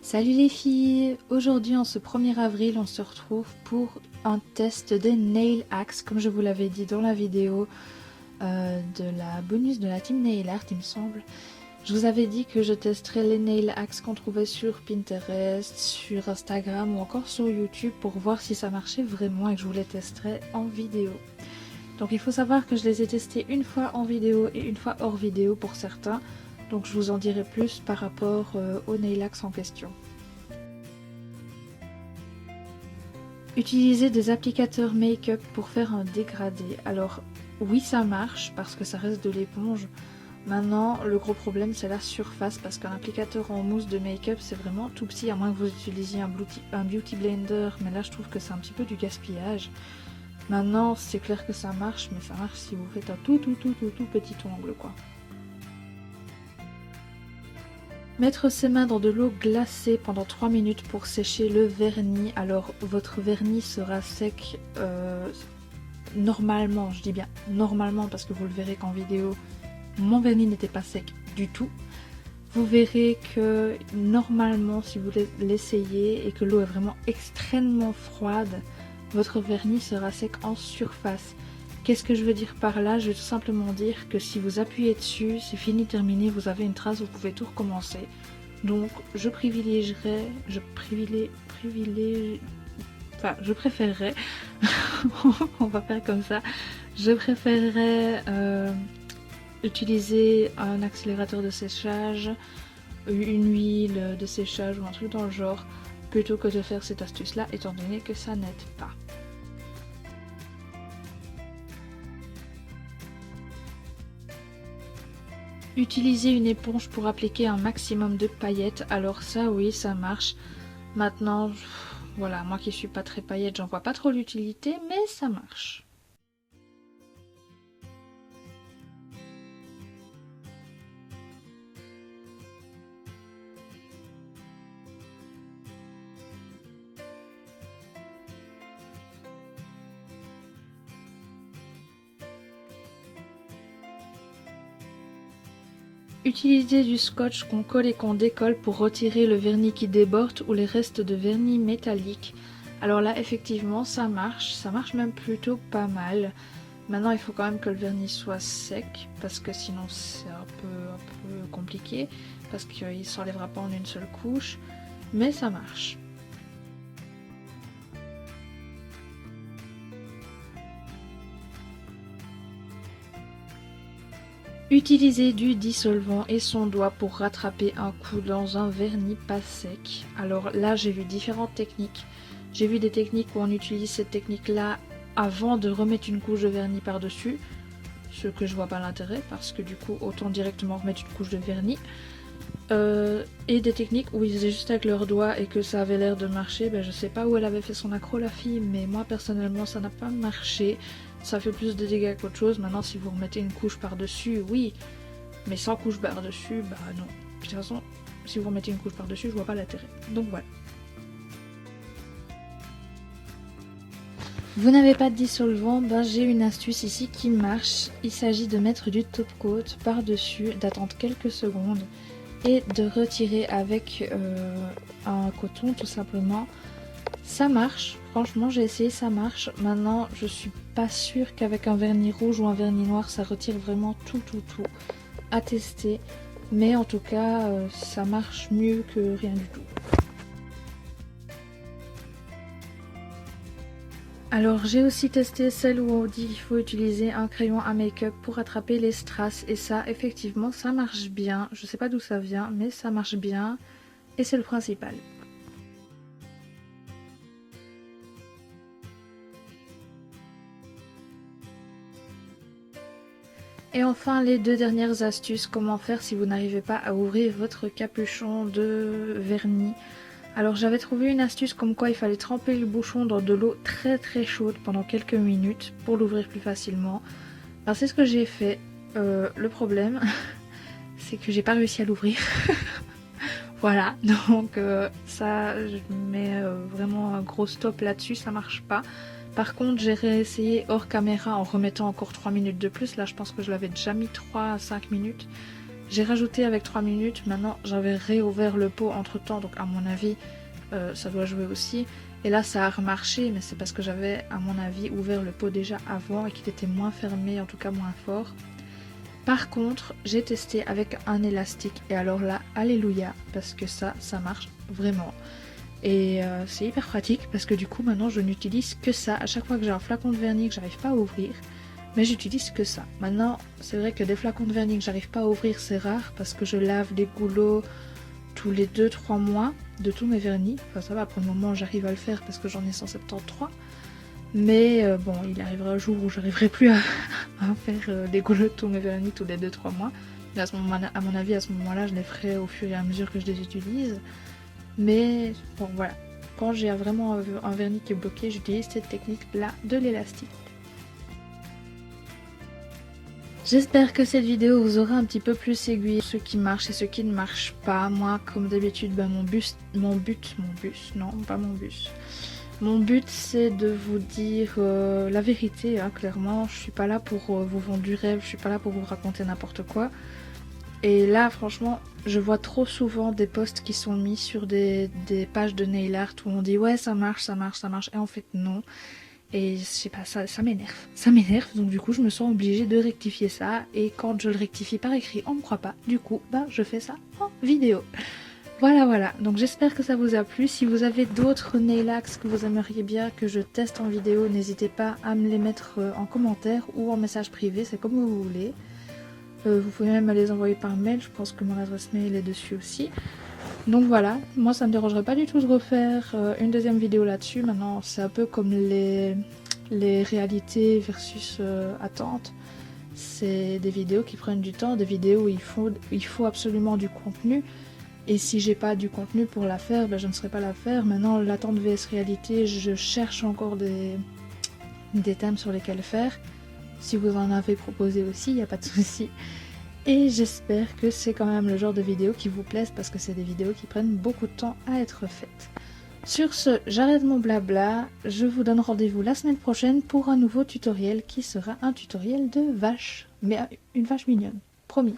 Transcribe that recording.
Salut les filles! Aujourd'hui en ce 1er avril on se retrouve pour un test des Nail Axe comme je vous l'avais dit dans la vidéo de la bonus de la team Nail Art il me semble. Je vous avais dit que je testerais les Nail Axe qu'on trouvait sur Pinterest, sur Instagram ou encore sur YouTube pour voir si ça marchait vraiment et que je vous les testerais en vidéo. Donc il faut savoir que je les ai testés une fois en vidéo et une fois hors vidéo pour certains. Donc je vous en dirai plus par rapport au Nail Axe en question. Utiliser des applicateurs make-up pour faire un dégradé. Alors oui ça marche parce que ça reste de l'éponge. Maintenant le gros problème c'est la surface parce qu'un applicateur en mousse de make-up c'est vraiment tout petit à moins que vous utilisiez un beauty blender. Mais là je trouve que c'est un petit peu du gaspillage. Maintenant c'est clair que ça marche mais ça marche si vous faites un tout petit ongle quoi. Mettre ses mains dans de l'eau glacée pendant 3 minutes pour sécher le vernis. Alors votre vernis sera sec normalement, je dis bien normalement parce que vous le verrez qu'en vidéo mon vernis n'était pas sec du tout. Vous verrez que normalement si vous l'essayez et que l'eau est vraiment extrêmement froide, votre vernis sera sec en surface. Qu'est-ce que je veux dire par là? Je veux tout simplement dire que si vous appuyez dessus, c'est fini, terminé, vous avez une trace, vous pouvez tout recommencer. Donc je préférerais, on va faire comme ça, je préférerais utiliser un accélérateur de séchage, une huile de séchage ou un truc dans le genre, plutôt que de faire cette astuce là, étant donné que ça n'aide pas. Utiliser une éponge pour appliquer un maximum de paillettes, alors ça oui ça marche. Maintenant voilà, moi qui suis pas très paillette j'en vois pas trop l'utilité mais ça marche. Utiliser du scotch qu'on colle et qu'on décolle pour retirer le vernis qui déborde ou les restes de vernis métallique. Alors là effectivement ça marche même plutôt pas mal. Maintenant il faut quand même que le vernis soit sec parce que sinon c'est un peu compliqué parce qu'il ne s'enlèvera pas en une seule couche, mais ça marche. Utiliser du dissolvant et son doigt pour rattraper un coup dans un vernis pas sec. Alors là j'ai vu différentes techniques. J'ai vu des techniques où on utilise cette technique là avant de remettre une couche de vernis par dessus. Ce que je vois pas l'intérêt parce que du coup autant directement remettre une couche de vernis. Et des techniques où ils faisaient juste avec leurs doigts et que ça avait l'air de marcher. Ben, je sais pas où elle avait fait son accro la fille, mais moi personnellement ça n'a pas marché. Ça fait plus de dégâts qu'autre chose. Maintenant si vous remettez une couche par dessus, oui, mais sans couche par dessus, bah non. De toute façon si vous remettez une couche par dessus je vois pas l'intérêt. Donc voilà. Vous n'avez pas de dissolvant, ben j'ai une astuce ici qui marche. Il s'agit de mettre du top coat par dessus, d'attendre quelques secondes et de retirer avec un coton tout simplement. Ça marche, franchement j'ai essayé, ça marche. Maintenant je suis pas sûre qu'avec un vernis rouge ou un vernis noir ça retire vraiment tout à tester, mais en tout cas ça marche mieux que rien du tout. Alors j'ai aussi testé celle où on dit qu'il faut utiliser un crayon à make-up pour attraper les strass et ça effectivement ça marche bien. Je sais pas d'où ça vient mais ça marche bien et c'est le principal. Et enfin les deux dernières astuces, comment faire si vous n'arrivez pas à ouvrir votre capuchon de vernis. Alors j'avais trouvé une astuce comme quoi il fallait tremper le bouchon dans de l'eau très chaude pendant quelques minutes pour l'ouvrir plus facilement. Alors c'est ce que j'ai fait. Le problème c'est que j'ai pas réussi à l'ouvrir. Voilà, donc ça je mets vraiment un gros stop là-dessus, ça marche pas. Par contre j'ai réessayé hors caméra en remettant encore 3 minutes de plus. Là je pense que je l'avais déjà mis 3 à 5 minutes. j'ai rajouté avec 3 minutes, maintenant j'avais réouvert le pot entre temps, donc à mon avis ça doit jouer aussi. Et là ça a remarché, mais c'est parce que j'avais à mon avis ouvert le pot déjà avant et qu'il était moins fermé, en tout cas moins fort. Par contre j'ai testé avec un élastique et alors là alléluia, parce que ça marche vraiment. Et c'est hyper pratique parce que du coup maintenant je n'utilise que ça. À chaque fois que j'ai un flacon de vernis que j'arrive pas à ouvrir, mais j'utilise que ça. Maintenant c'est vrai que des flacons de vernis que j'arrive pas à ouvrir c'est rare parce que je lave les goulots tous les 2-3 mois de tous mes vernis. Enfin ça va, pour le moment j'arrive à le faire parce que j'en ai 173. Mais bon, il arrivera un jour où j'arriverai plus à faire les goulots de tous mes vernis tous les 2-3 mois. Et à mon avis à ce moment-là je les ferai au fur et à mesure que je les utilise. Mais bon voilà, quand j'ai vraiment un vernis qui est bloqué, j'utilise cette technique là de l'élastique. J'espère que cette vidéo vous aura un petit peu plus aiguillé, ce qui marche et ce qui ne marche pas. Moi comme d'habitude, mon but c'est de vous dire la vérité, hein, clairement. Je suis pas là pour vous vendre du rêve, je suis pas là pour vous raconter n'importe quoi. Et là franchement je vois trop souvent des posts qui sont mis sur des pages de nail art où on dit ouais ça marche et en fait non. Et je sais pas, ça m'énerve, donc du coup je me sens obligée de rectifier ça. Et quand je le rectifie par écrit on me croit pas, du coup je fais ça en vidéo. Voilà, donc j'espère que ça vous a plu. Si vous avez d'autres nail arts que vous aimeriez bien que je teste en vidéo, n'hésitez pas à me les mettre en commentaire ou en message privé, c'est comme vous voulez. Vous pouvez même me les envoyer par mail, je pense que mon adresse mail est dessus aussi. Donc voilà, moi ça me dérangerait pas du tout de refaire une deuxième vidéo là-dessus. Maintenant c'est un peu comme les réalités versus attentes. C'est des vidéos qui prennent du temps, des vidéos où il faut absolument du contenu. Et si j'ai pas du contenu pour la faire, je ne saurais pas la faire. Maintenant l'attente vs réalité, je cherche encore des thèmes sur lesquels faire. Si vous en avez proposé aussi, il n'y a pas de souci. Et j'espère que c'est quand même le genre de vidéo qui vous plaise parce que c'est des vidéos qui prennent beaucoup de temps à être faites. Sur ce, j'arrête mon blabla, je vous donne rendez-vous la semaine prochaine pour un nouveau tutoriel qui sera un tutoriel de vache, mais une vache mignonne, promis.